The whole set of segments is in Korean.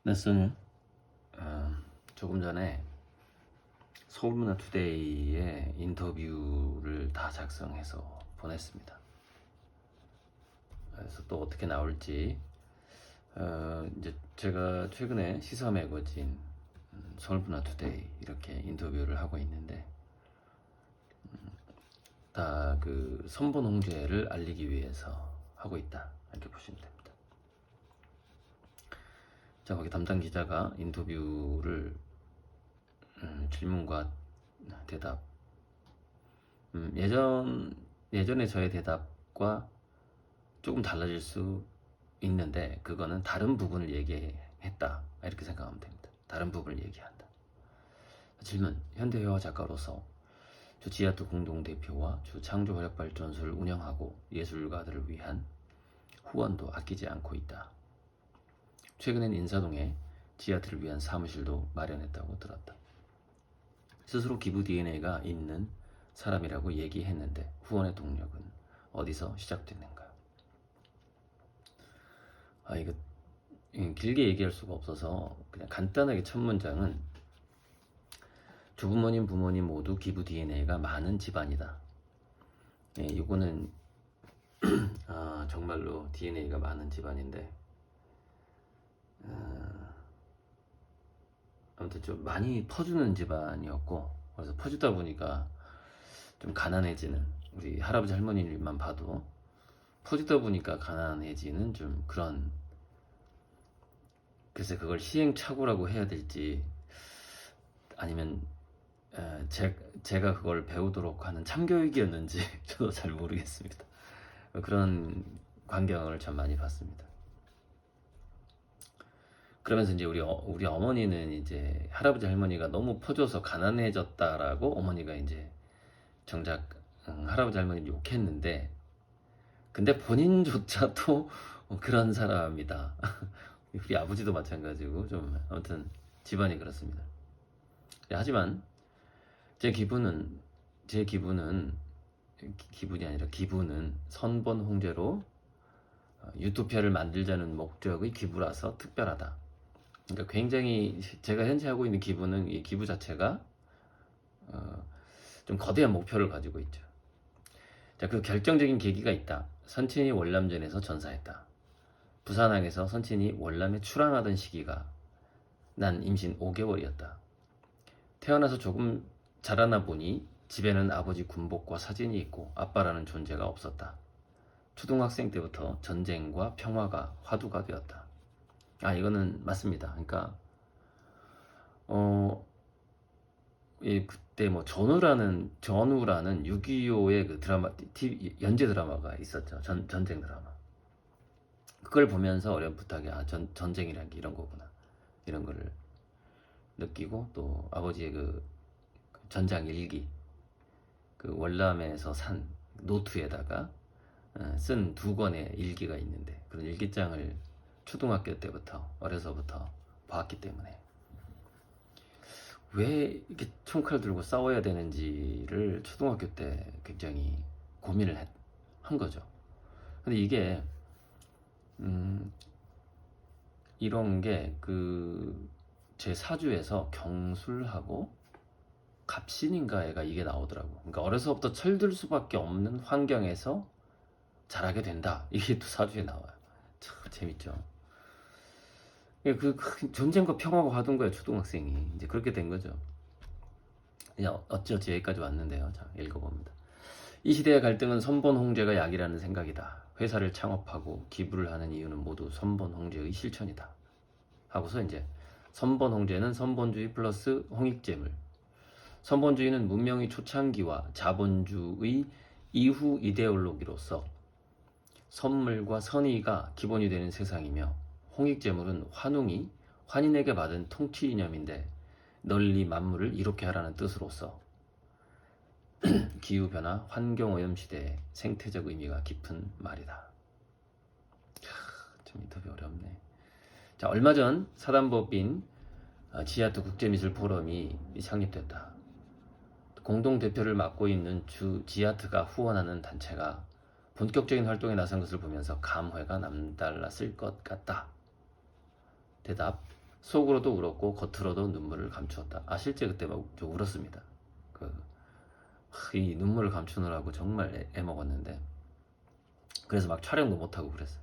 레슨을 조금 전에 서울문화투데이에 인터뷰를 다 작성해서 보냈습니다. 그래서 또 어떻게 나올지 이제 제가 최근에 시사 매거진 서울문화투데이 이렇게 인터뷰를 하고 있는데 다 그 선본 홍제를 알리기 위해서 하고 있다 이렇게 보시면 됩니다. 자, 거기 담당 기자가 인터뷰를 질문과 대답 예전에 저의 대답과 조금 달라질 수 있는데 그거는 다른 부분을 얘기했다 이렇게 생각하면 됩니다. 다른 부분을 얘기한다. 질문: 현대회화 작가로서 주 지하트 공동대표와 주 창조활력발전소를 운영하고 예술가들을 위한 후원도 아끼지 않고 있다. 최근엔 인사동에 지하트를 위한 사무실도 마련했다고 들었다. 스스로 기부 DNA가 있는 사람이라고 얘기했는데 후원의 동력은 어디서 시작됐는가요? 이거 길게 얘기할 수가 없어서 그냥 간단하게 첫 문장은 조부모님, 부모님 모두 기부 DNA가 많은 집안이다. 이거는 정말로 DNA가 많은 집안인데 아무튼 좀 많이 퍼주는 집안이었고, 그래서 퍼주다 보니까 좀 가난해지는, 우리 할아버지 할머니만 봐도 퍼주다 보니까 가난해지는 좀 그런, 글쎄 그걸 시행착오라고 해야 될지 아니면 제가 그걸 배우도록 하는 참교육이었는지 저도 잘 모르겠습니다. 그런 광경을 참 많이 봤습니다. 그러면서 이제 우리 어머니는 이제 할아버지 할머니가 너무 퍼줘서 가난해졌다라고 어머니가 이제 정작 할아버지 할머니를 욕했는데, 근데 본인조차도 그런 사람이다. 우리 아버지도 마찬가지고 좀 아무튼 집안이 그렇습니다. 하지만 제 기분은 기분이 아니라 기부는 선본 홍제로 유토피아를 만들자는 목적의 기부라서 특별하다. 그러니까 굉장히 제가 현재 하고 있는 기부는 이 기부 자체가 좀 거대한 목표를 가지고 있죠. 자, 그 결정적인 계기가 있다. 선친이 월남전에서 전사했다. 부산항에서 선친이 월남에 출항하던 시기가 난 임신 5개월이었다. 태어나서 조금 자라나 보니 집에는 아버지 군복과 사진이 있고 아빠라는 존재가 없었다. 초등학생 때부터 전쟁과 평화가 화두가 되었다. 이거는 맞습니다. 그러니까 그때 뭐 전우라는 6.25의 그 드라마, TV 연재 드라마가 있었죠. 전쟁 드라마. 그걸 보면서 어렴풋하게 전쟁이란 게 이런 거구나, 이런 거를 느끼고, 또 아버지의 그 전장 일기, 그 월남에서 산 노트에다가 쓴 2권의 일기가 있는데, 그런 일기장을 초등학교 때부터 어려서부터 봤기 때문에 왜 이렇게 총칼 들고 싸워야 되는지를 초등학교 때 굉장히 고민을 한 거죠. 근데 이게 이런 게 제 사주에서 경술하고 갑신인가에가 이게 나오더라고. 그러니까 어려서부터 철들 수밖에 없는 환경에서 자라게 된다, 이게 또 사주에 나와요. 참 재밌죠. 그 전쟁과 평화가 하던 거야, 초등학생이. 이제 그렇게 된 거죠. 그냥 어찌어찌 여기까지 왔는데요. 자, 읽어봅니다. 이 시대의 갈등은 선본 홍제가 약이라는 생각이다. 회사를 창업하고 기부를 하는 이유는 모두 선본 홍제의 실천이다. 하고서 이제 선본 홍제는 선본주의 플러스 홍익재물. 선본주의는 문명의 초창기와 자본주의 이후 이데올로기로서 선물과 선의가 기본이 되는 세상이며, 홍익재물은 환웅이 환인에게 받은 통치 이념인데 널리 만물을 이롭게 하라는 뜻으로서 기후변화, 환경오염 시대의 생태적 의미가 깊은 말이다. 좀 인터뷰 어렵네. 자, 얼마 전 사단법인 지하트 국제미술 포럼이 창립됐다. 공동대표를 맡고 있는 주 지하트가 후원하는 단체가 본격적인 활동에 나선 것을 보면서 감회가 남달랐을 것 같다. 대답: 속으로도 울었고 겉으로도 눈물을 감추었다. 실제 그때 막 좀 울었습니다. 이 눈물을 감추느라고 정말 애먹었는데, 그래서 막 촬영도 못하고 그랬어요.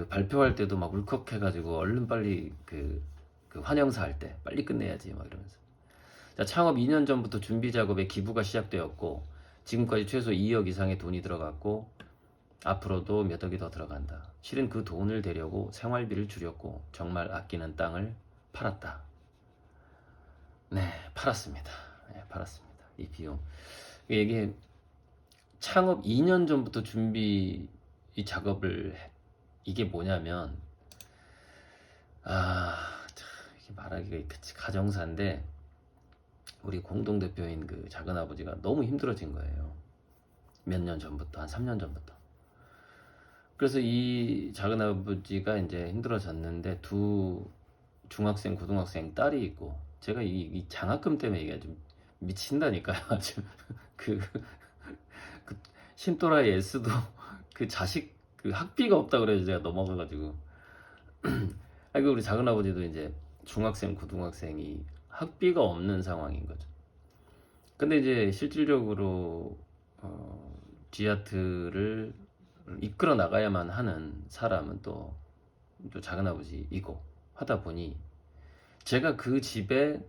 발표할 때도 막 울컥해가지고 얼른 빨리 그 환영사 할 때 빨리 끝내야지 막 이러면서. 자, 창업 2년 전부터 준비 작업에 기부가 시작되었고 지금까지 최소 2억 이상의 돈이 들어갔고 앞으로도 몇 억이 더 들어간다. 실은 그 돈을 대려고 생활비를 줄였고 정말 아끼는 땅을 팔았다. 네, 팔았습니다. 네, 팔았습니다. 이 비용. 이게 창업 2년 전부터 준비 이 작업을 이게 뭐냐면 이게 말하기가 그치 가정사인데 우리 공동대표인 그 작은아버지가 너무 힘들어진 거예요. 몇 년 전부터, 한 3년 전부터. 그래서 이 작은아버지가 이제 힘들어졌는데 두 중학생, 고등학생 딸이 있고 제가 이 장학금 때문에 이게 좀 미친다니까요. 아주 그 신또라이 S도 그 자식 학비가 없다 그래서 제가 넘어가가지고 우리 작은아버지도 이제 중학생, 고등학생이 학비가 없는 상황인 거죠. 근데 이제 실질적으로 지아트를 이끌어 나가야만 하는 사람은 또 작은아버지이고 하다 보니 제가 그 집의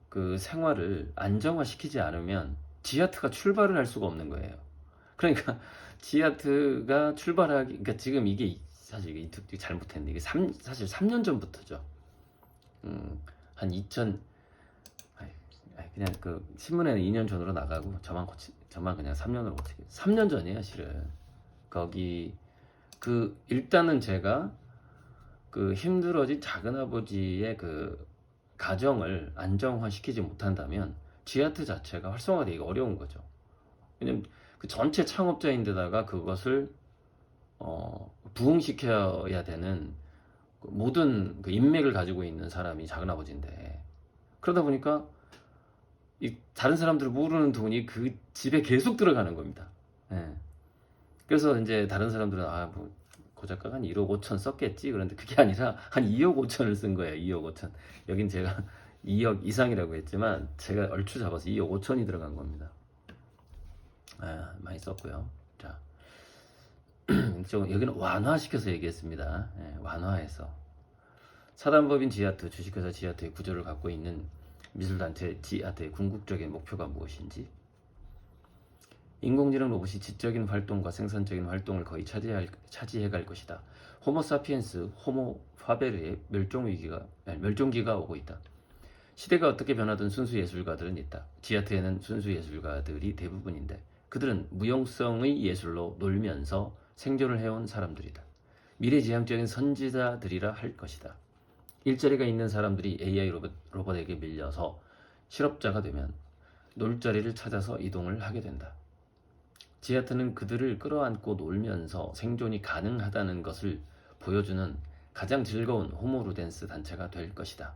그 생활을 안정화시키지 않으면 지아트가 출발을 할 수가 없는 거예요. 그러니까 지아트가 그러니까 지금 이게 사실 이게 잘못했는데 이게 사실 3년 전부터죠. 한 2000, 그냥 그 신문에는 2년 전으로 나가고 저만 그냥 3년으로 고치게. 3년 전이에요, 실은. 거기 일단은 제가 힘들어진 작은아버지의 가정을 안정화시키지 못한다면 지아트 자체가 활성화되기가 어려운 거죠. 왜냐면 그 전체 창업자인데다가 그것을 부흥시켜야 되는 모든 인맥을 가지고 있는 사람이 작은아버지인데, 그러다 보니까 다른 사람들 모르는 돈이 그 집에 계속 들어가는 겁니다. 예. 그래서 이제 다른 사람들은 뭐 고작가가 한 1억 5천 썼겠지. 그런데 그게 아니라 한 2억 5천을 쓴 거예요. 2억 5천. 여긴 제가 2억 이상이라고 했지만 제가 얼추 잡아서 2억 5천이 들어간 겁니다. 많이 썼고요. 자, 여기는 완화시켜서 얘기했습니다. 완화해서. 사단법인 지아트, 주식회사 지아트의 구조를 갖고 있는 미술단체 지아트의 궁극적인 목표가 무엇인지, 인공지능 로봇이 지적인 활동과 생산적인 활동을 거의 차지해갈 것이다. 호모 사피엔스, 호모 파베르의 멸종기가 오고 있다. 시대가 어떻게 변하든 순수 예술가들은 있다. 지아트에는 순수 예술가들이 대부분인데 그들은 무용성의 예술로 놀면서 생존을 해온 사람들이다. 미래지향적인 선지자들이라 할 것이다. 일자리가 있는 사람들이 AI 로봇에게 밀려서 실업자가 되면 놀 자리를 찾아서 이동을 하게 된다. 지아트는 그들을 끌어안고 놀면서 생존이 가능하다는 것을 보여주는 가장 즐거운 호모루덴스 단체가 될 것이다.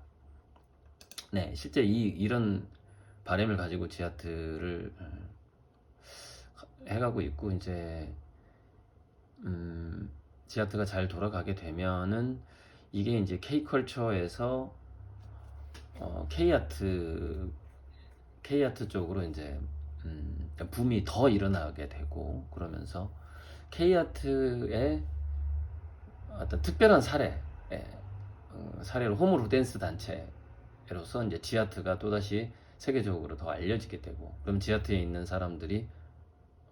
네, 실제 이런 바람을 가지고 지아트를 해가고 있고, 이제 지아트가 잘 돌아가게 되면은 이게 이제 K컬처에서 K아트 쪽으로 이제 붐이 더 일어나게 되고, 그러면서 K아트의 어떤 특별한 사례로 호모루덴스 단체로서 이제 지아트가 또다시 세계적으로 더 알려지게 되고, 그럼 지아트에 있는 사람들이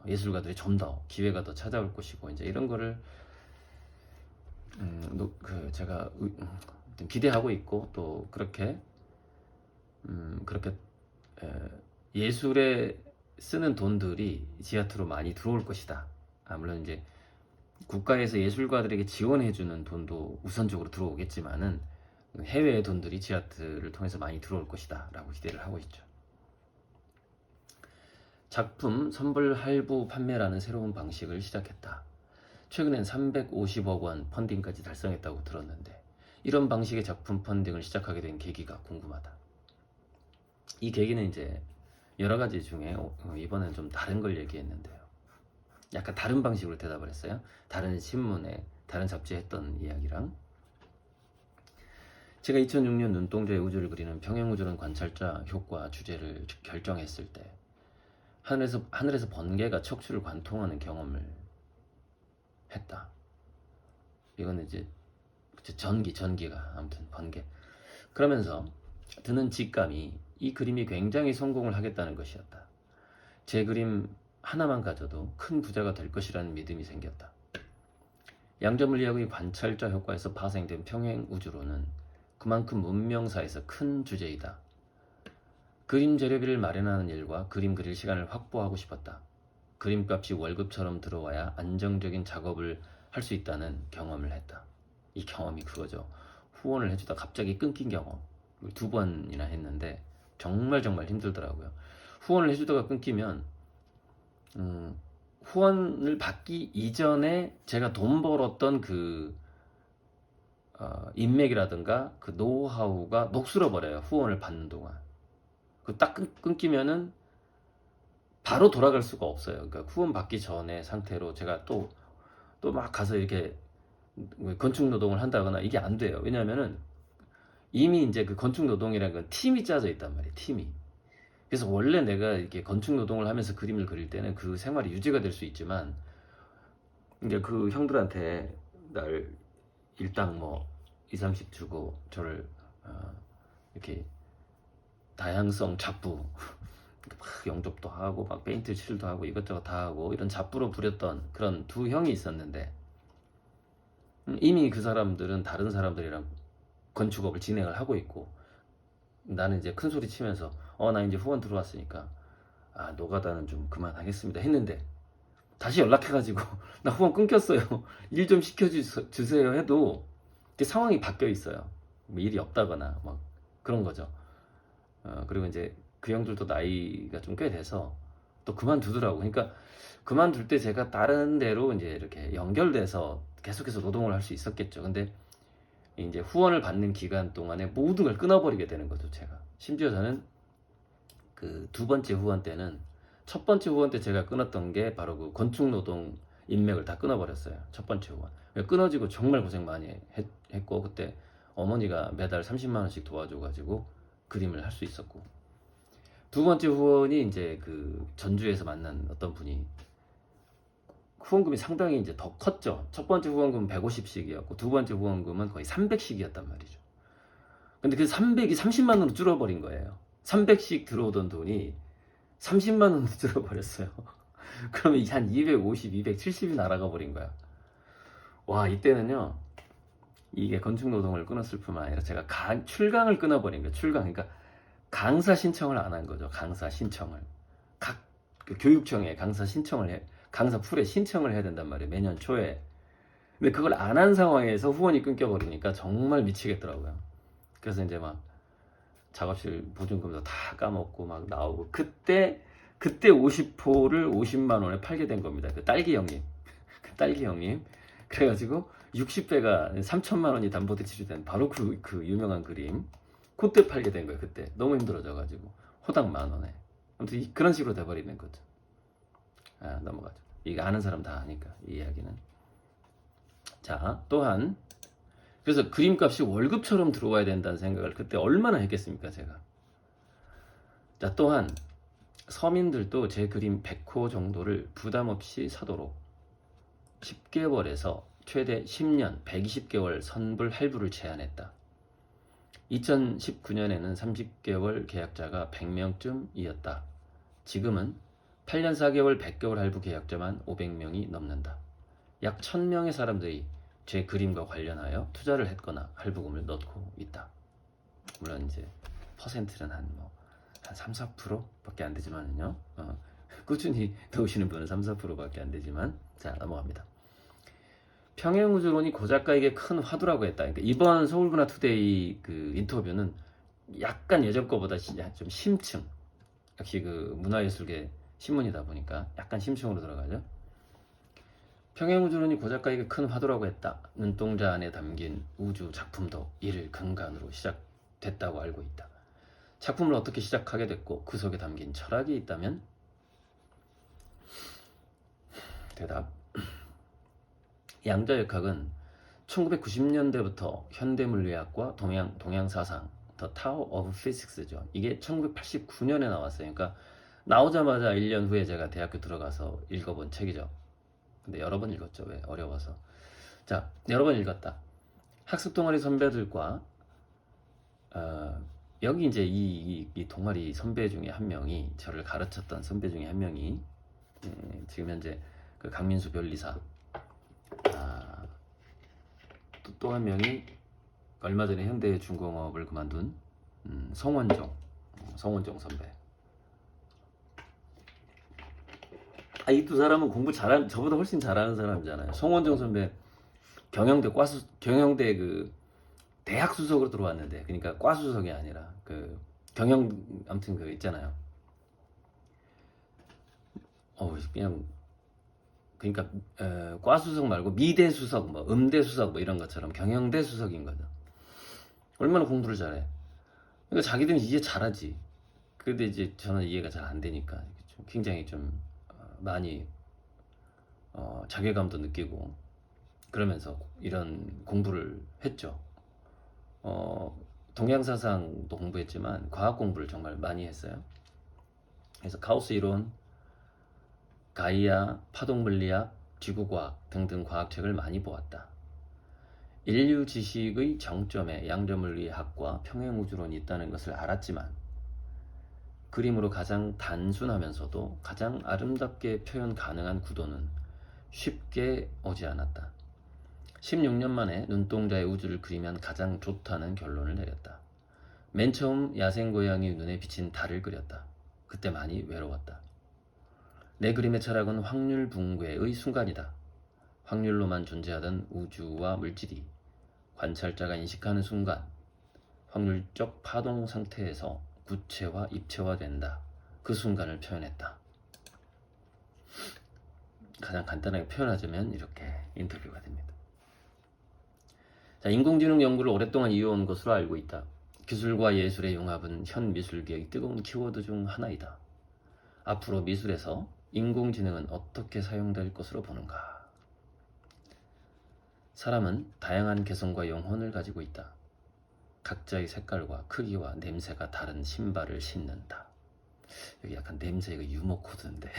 예술가들이 좀 더 기회가 더 찾아올 것이고, 이제 이런 거를 제가 기대하고 있고, 또 그렇게 예술에 쓰는 돈들이 지아트로 많이 들어올 것이다. 물론 이제 국가에서 예술가들에게 지원해주는 돈도 우선적으로 들어오겠지만은 해외의 돈들이 지아트를 통해서 많이 들어올 것이다 라고 기대를 하고 있죠. 작품 선불 할부 판매라는 새로운 방식을 시작했다. 최근엔 350억 원 펀딩까지 달성했다고 들었는데, 이런 방식의 작품 펀딩을 시작하게 된 계기가 궁금하다. 이 계기는 이제 여러 가지 중에 이번엔 좀 다른 걸 얘기했는데요. 약간 다른 방식으로 대답을 했어요. 다른 신문에, 다른 잡지에 했던 이야기랑. 제가 2006년 눈동자의 우주를 그리는 평행우주론 관찰자 효과 주제를 결정했을 때 하늘에서 번개가 척추를 관통하는 경험을 했다. 이거는 이제 전기가 아무튼 번개. 그러면서 드는 직감이 이 그림이 굉장히 성공을 하겠다는 것이었다. 제 그림 하나만 가져도 큰 부자가 될 것이라는 믿음이 생겼다. 양자물리학의 관찰자 효과에서 파생된 평행우주론은 그만큼 문명사에서 큰 주제이다. 그림 재료비를 마련하는 일과 그림 그릴 시간을 확보하고 싶었다. 그림값이 월급처럼 들어와야 안정적인 작업을 할 수 있다는 경험을 했다. 이 경험이 그거죠. 후원을 해주다 갑자기 끊긴 경험. 2번이나 했는데 정말 힘들더라고요. 후원을 해주다가 끊기면 후원을 받기 이전에 제가 돈 벌었던 그 인맥이라든가 그 노하우가 녹슬어 버려요. 후원을 받는 동안. 그 딱 끊기면은 바로 돌아갈 수가 없어요. 그러니까 후원 받기 전에 상태로 제가 또 막 가서 이렇게 건축 노동을 한다거나 이게 안 돼요. 왜냐하면은 이미 이제 그 건축 노동이라는 건 팀이 짜져 있단 말이에요. 팀이. 그래서 원래 내가 이렇게 건축 노동을 하면서 그림을 그릴 때는 그 생활이 유지가 될 수 있지만 이제 그 형들한테 날 일당 뭐 2, 30 주고 저를 이렇게 다양성 잡부 막 영접도 하고 막 페인트 칠도 하고 이것저것 다 하고 이런 잡부로 부렸던 그런 두 형이 있었는데 이미 그 사람들은 다른 사람들이랑 건축업을 진행을 하고 있고 나는 이제 큰 소리 치면서 나 이제 후원 들어왔으니까 노가다는 좀 그만하겠습니다 했는데 다시 연락해가지고 나 후원 끊겼어요. 일 좀 시켜주세요 해도 상황이 바뀌어 있어요. 뭐 일이 없다거나 막 그런 거죠. 그리고 이제 그 형들도 나이가 좀 꽤 돼서 또 그만두더라고. 그러니까 그만둘 때 제가 다른 데로 이제 이렇게 연결돼서 계속해서 노동을 할 수 있었겠죠. 근데 이제 후원을 받는 기간 동안에 모든 걸 끊어버리게 되는 거죠, 제가. 심지어 저는 그 2번째 후원 때는 첫 번째 후원 때 제가 끊었던 게 바로 그 건축 노동 인맥을 다 끊어버렸어요. 첫 번째 후원. 끊어지고 정말 고생 많이 했고 그때 어머니가 매달 30만 원씩 도와줘가지고 그림을 할 수 있었고 2번째 후원이 이제 그 전주에서 만난 어떤 분이 후원금이 상당히 이제 더 컸죠. 첫 번째 후원금은 150씩이었고 2번째 후원금은 거의 300씩이었단 말이죠. 근데 그 300이 30만 원으로 줄어버린 거예요. 300씩 들어오던 돈이 30만 원으로 줄어버렸어요. 그러면 한 250, 270이 날아가 버린 거야. 와, 이때는요. 이게 건축 노동을 끊었을 뿐만 아니라 제가 출강을 끊어버린 거예요. 출강. 그러니까 강사 신청을 안 한 거죠. 강사 신청을. 각 교육청에 강사 신청을 강사 풀에 신청을 해야 된단 말이에요. 매년 초에. 근데 그걸 안 한 상황에서 후원이 끊겨버리니까 정말 미치겠더라고요. 그래서 이제 막 작업실 보증금도 다 까먹고 막 나오고 그때 50호를 50만 원에 팔게 된 겁니다. 그 딸기 형님. 그 딸기 형님. 그래가지고 60배가 3천만 원이 담보대출이 된 바로 그 유명한 그림. 그때 팔게 된 거예요. 그때 너무 힘들어져가지고 호당 10,000원에. 아무튼 그런 식으로 돼버리는 거죠. 넘어가죠. 이거 아는 사람 다 아니까 이 이야기는. 자, 또한 그래서 그림값이 월급처럼 들어와야 된다는 생각을 그때 얼마나 했겠습니까, 제가. 자, 또한 서민들도 제 그림 100호 정도를 부담 없이 사도록 10개월에서 최대 10년, 120개월 선불 할부를 제한했다. 2019년에는 30개월 계약자가 100명쯤이었다. 지금은 8년 4개월 100개월 할부 계약자만 500명이 넘는다. 약 1000명의 사람들이 제 그림과 관련하여 투자를 했거나 할부금을 넣고 있다. 물론 이제 퍼센트는 한 3, 4%밖에 안 되지만요. 꾸준히 넣으시는 분은 3, 4%밖에 안 되지만 자, 넘어갑니다. 평행우주론이 고 작가에게 큰 화두라고 했다. 그러니까 이번 서울문화투데이 그 인터뷰는 약간 예전 거보다 좀 심층. 역시 그 문화예술계 신문이다 보니까 약간 심층으로 들어가죠. 평행우주론이 고 작가에게 큰 화두라고 했다. 눈동자 안에 담긴 우주 작품도 이를 근간으로 시작됐다고 알고 있다. 작품을 어떻게 시작하게 됐고 그 속에 담긴 철학이 있다면? 대답. 양자역학은 1990년대부터 현대물리학과 동양사상 The Tao of Physics죠. 이게 1989년에 나왔어요. 그러니까 나오자마자 1년 후에 제가 대학교 들어가서 읽어본 책이죠. 근데 여러 번 읽었죠. 왜? 어려워서. 자, 여러 번 읽었다. 학습 동아리 선배들과 여기 이제 이 동아리 선배 중에 한 명이, 저를 가르쳤던 선배 중에 한 명이 지금 현재 그 강민수 변리사, 또 한 명이 얼마 전에 현대중공업을 그만둔 성원종 선배. 이 두 사람은 공부 저보다 훨씬 잘하는 사람이잖아요. 성원종 선배 경영대 그 대학 수석으로 들어왔는데, 그러니까 과 수석이 아니라 그 아무튼 그 있잖아요. 그냥 그러니까 과 수석 말고 미대 수석, 뭐 음대 수석 뭐 이런 것처럼 경영대 수석인 거죠. 얼마나 공부를 잘해. 그러니까 자기들은 이해 잘하지. 근데 이제 저는 이해가 잘 안 되니까 굉장히 좀 많이 자괴감도 느끼고 그러면서 이런 공부를 했죠. 동양사상도 공부했지만 과학 공부를 정말 많이 했어요. 그래서 가우스 이론, 가이아, 파동물리학, 지구과학 등등 과학책을 많이 보았다. 인류 지식의 정점에 양자물리학과 평행우주론이 있다는 것을 알았지만 그림으로 가장 단순하면서도 가장 아름답게 표현 가능한 구도는 쉽게 오지 않았다. 16년 만에 눈동자의 우주를 그리면 가장 좋다는 결론을 내렸다. 맨 처음 야생고양이 눈에 비친 달을 그렸다. 그때 많이 외로웠다. 내 그림의 철학은 확률 붕괴의 순간이다. 확률로만 존재하던 우주와 물질이 관찰자가 인식하는 순간 확률적 파동 상태에서 구체화, 입체화된다. 그 순간을 표현했다. 가장 간단하게 표현하자면 이렇게 인터뷰가 됩니다. 자, 인공지능 연구를 오랫동안 이어온 것으로 알고 있다. 기술과 예술의 융합은 현 미술계의 뜨거운 키워드 중 하나이다. 앞으로 미술에서 인공지능은 어떻게 사용될 것으로 보는가? 사람은 다양한 개성과 영혼을 가지고 있다. 각자의 색깔과 크기와 냄새가 다른 신발을 신는다. 여기 약간 냄새가 유머 코드인데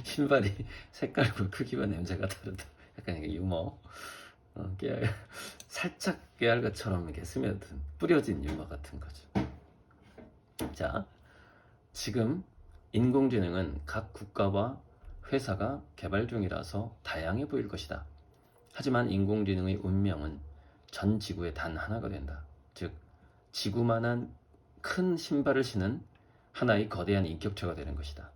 신발이 색깔과 크기와 냄새가 다르다. 약간 이게 유머. 살짝 깨알 것처럼 이렇게 스며든 뿌려진 유머 같은 거죠. 자, 지금 인공지능은 각 국가와 회사가 개발 중이라서 다양해 보일 것이다. 하지만 인공지능의 운명은 전 지구의 단 하나가 된다. 즉, 지구만한 큰 신발을 신은 하나의 거대한 인격체가 되는 것이다.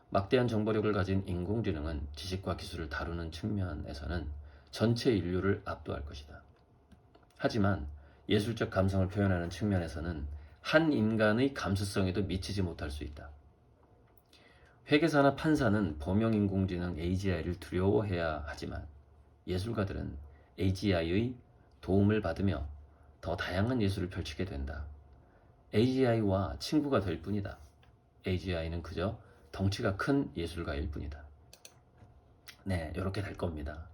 막대한 정보력을 가진 인공지능은 지식과 기술을 다루는 측면에서는 전체 인류를 압도할 것이다. 하지만 예술적 감성을 표현하는 측면에서는 한 인간의 감수성에도 미치지 못할 수 있다. 회계사나 판사는 범용 인공지능 AGI를 두려워해야 하지만 예술가들은 AGI의 도움을 받으며 더 다양한 예술을 펼치게 된다. AGI와 친구가 될 뿐이다. AGI는 그저 덩치가 큰 예술가일 뿐이다. 네, 이렇게 될 겁니다.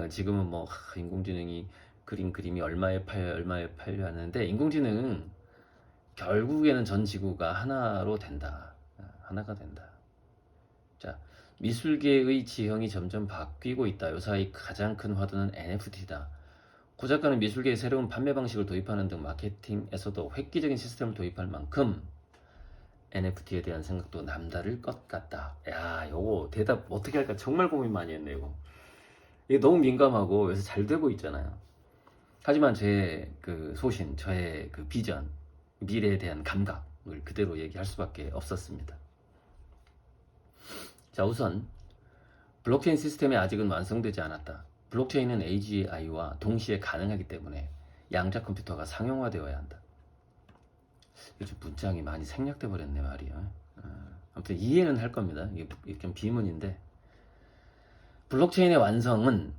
지금은 뭐 인공지능이 그림이 얼마에 팔려 하는데, 인공지능은 결국에는 전 지구가 하나로 된다. 하나가 된다. 자, 미술계의 지형이 점점 바뀌고 있다. 요사이 가장 큰 화두는 NFT다. 고 작가는 미술계의 새로운 판매 방식을 도입하는 등 마케팅에서도 획기적인 시스템을 도입할 만큼 NFT에 대한 생각도 남다를 것 같다. 야, 요거 대답 어떻게 할까 정말 고민 많이 했네. 이게 너무 민감하고 요새 잘 되고 있잖아요. 하지만 제 그 소신, 저의 그 비전, 미래에 대한 감각을 그대로 얘기할 수밖에 없었습니다. 자, 우선 블록체인 시스템이 아직은 완성되지 않았다. 블록체인은 AGI와 동시에 가능하기 때문에 양자 컴퓨터가 상용화되어야 한다. 요즘 문장이 많이 생략돼 버렸네 말이야. 아무튼 이해는 할 겁니다. 이게 좀 비문인데, 블록체인의 완성은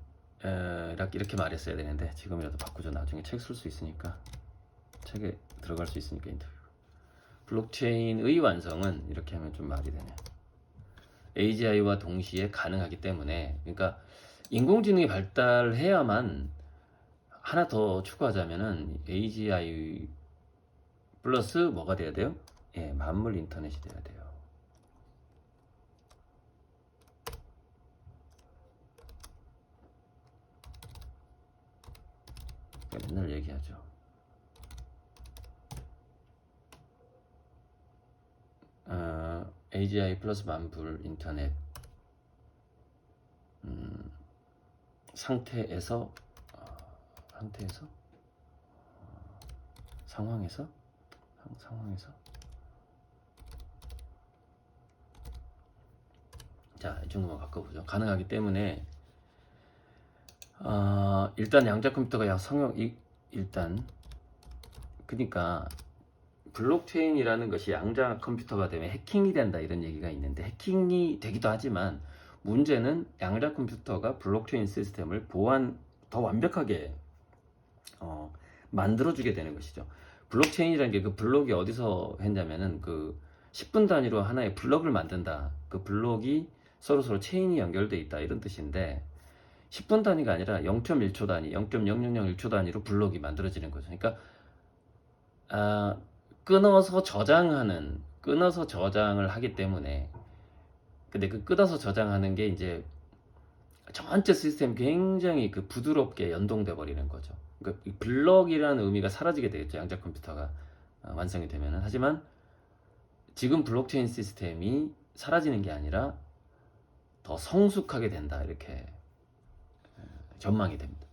이렇게 말했어야 되는데 지금이라도 바꾸죠. 나중에 책 쓸 수 있으니까, 책에 들어갈 수 있으니까 인터뷰. 블록체인의 완성은 이렇게 하면 좀 말이 되네. AGI와 동시에 가능하기 때문에, 그러니까 인공지능이 발달해야만 하나 더 추가하자면은 AGI 플러스 뭐가 돼야 돼요? 예, 만물 인터넷이 돼야 돼요. 맨날 얘기하죠. AGI 플러스 만물 인터넷 상태에서 상황에서 자, 이 정도만 바꿔보죠. 가능하기 때문에 일단 양자 컴퓨터가 일단 그러니까 블록체인이라는 것이 양자 컴퓨터가 되면 해킹이 된다 이런 얘기가 있는데, 해킹이 되기도 하지만 문제는 양자 컴퓨터가 블록체인 시스템을 더 완벽하게 만들어주게 되는 것이죠. 블록체인이라는 게 그 블록이 어디서 했냐면은 그 10분 단위로 하나의 블록을 만든다. 그 블록이 서로 체인이 연결돼 있다 이런 뜻인데, 10분 단위가 아니라 0.1초 단위, 0.0001초 단위로 블록이 만들어지는 거죠. 그러니까 끊어서 저장을 하기 때문에, 근데 그 끊어서 저장하는 게 이제 전체 시스템이 굉장히 그 부드럽게 연동돼 버리는 거죠. 그러니까 이 블럭이라는 의미가 사라지게 되겠죠. 양자 컴퓨터가 완성이 되면은. 하지만 지금 블록체인 시스템이 사라지는 게 아니라 더 성숙하게 된다 이렇게 전망이 됩니다.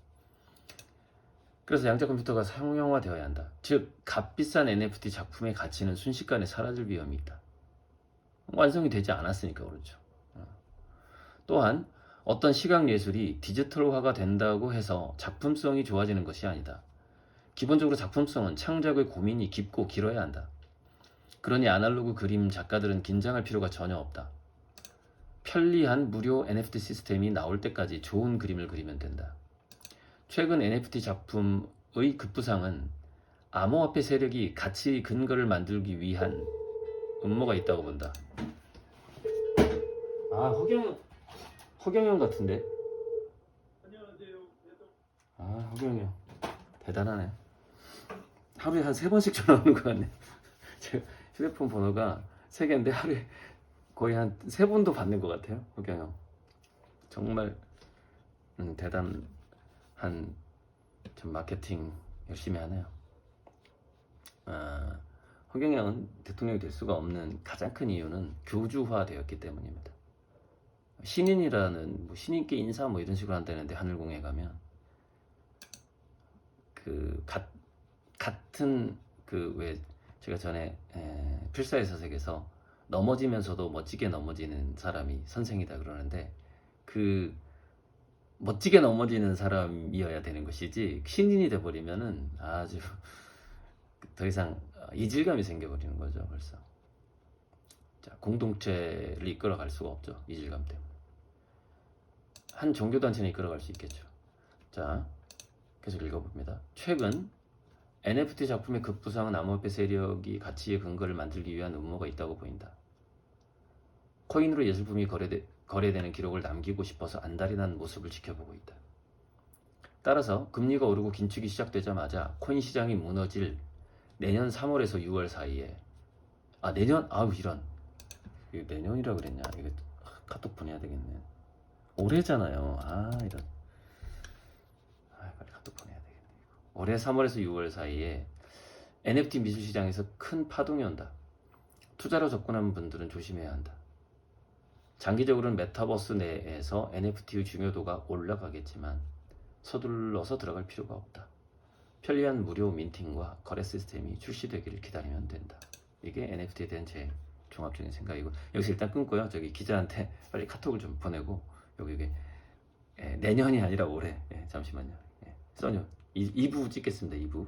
그래서 양자 컴퓨터가 상용화되어야 한다. 즉 값비싼 NFT 작품의 가치는 순식간에 사라질 위험이 있다. 완성이 되지 않았으니까 그렇죠. 또한 어떤 시각 예술이 디지털화가 된다고 해서 작품성이 좋아지는 것이 아니다. 기본적으로 작품성은 창작의 고민이 깊고 길어야 한다. 그러니 아날로그 그림 작가들은 긴장할 필요가 전혀 없다. 편리한 무료 NFT 시스템이 나올 때까지 좋은 그림을 그리면 된다. 최근 NFT 작품의 급부상은 암호화폐 세력이 가치 근거를 만들기 위한 음모가 있다고 본다. 허경영 같은데? 안녕하세요. 허경영 대단하네. 하루에 한 3번씩 전화 오는 것 같네. 제 휴대폰 번호가 3개인데 하루에 거의 한 3번도 받는 것 같아요. 허경영 정말 대단한 좀 마케팅 열심히 하네요. 허경영은 대통령이 될 수가 없는 가장 큰 이유는 교주화 되었기 때문입니다. 신인이라는 신인께 인사 이런 식으로 한다는데, 하늘공에 가면 같은 왜 제가 전에 필사의 서색에서 넘어지면서도 멋지게 넘어지는 사람이 선생이다 그러는데, 그 멋지게 넘어지는 사람이어야 되는 것이지 신인이 돼버리면은 아주 더 이상 이질감이 생겨버리는 거죠. 벌써 자, 공동체를 이끌어갈 수가 없죠. 이질감 때문에. 한 종교단체는 이끌어갈 수 있겠죠. 자, 계속 읽어봅니다. 최근 NFT 작품의 급부상은 암호화폐 세력이 가치의 근거를 만들기 위한 음모가 있다고 보인다. 코인으로 예술품이 거래되는 기록을 남기고 싶어서 안달이 난 모습을 지켜보고 있다. 따라서 금리가 오르고 긴축이 시작되자마자 코인 시장이 무너질 내년 3월에서 6월 사이에 이게 내년이라 그랬냐? 이거 카톡 보내야 되겠네. 올해잖아요. 이런. 빨리 카톡 보내야 되겠네. 올해 3월에서 6월 사이에 NFT 미술 시장에서 큰 파동이 온다. 투자로 접근하는 분들은 조심해야 한다. 장기적으로는 메타버스 내에서 NFT의 중요도가 올라가겠지만 서둘러서 들어갈 필요가 없다. 편리한 무료 민팅과 거래 시스템이 출시되기를 기다리면 된다. 이게 NFT에 대한 제 종합적인 생각이고, 여기서 일단 끊고요. 저기 기자한테 빨리 카톡을 좀 보내고, 이게 내년이 아니라 올해. 잠시만요. 써뇨 2부 찍겠습니다. 2부.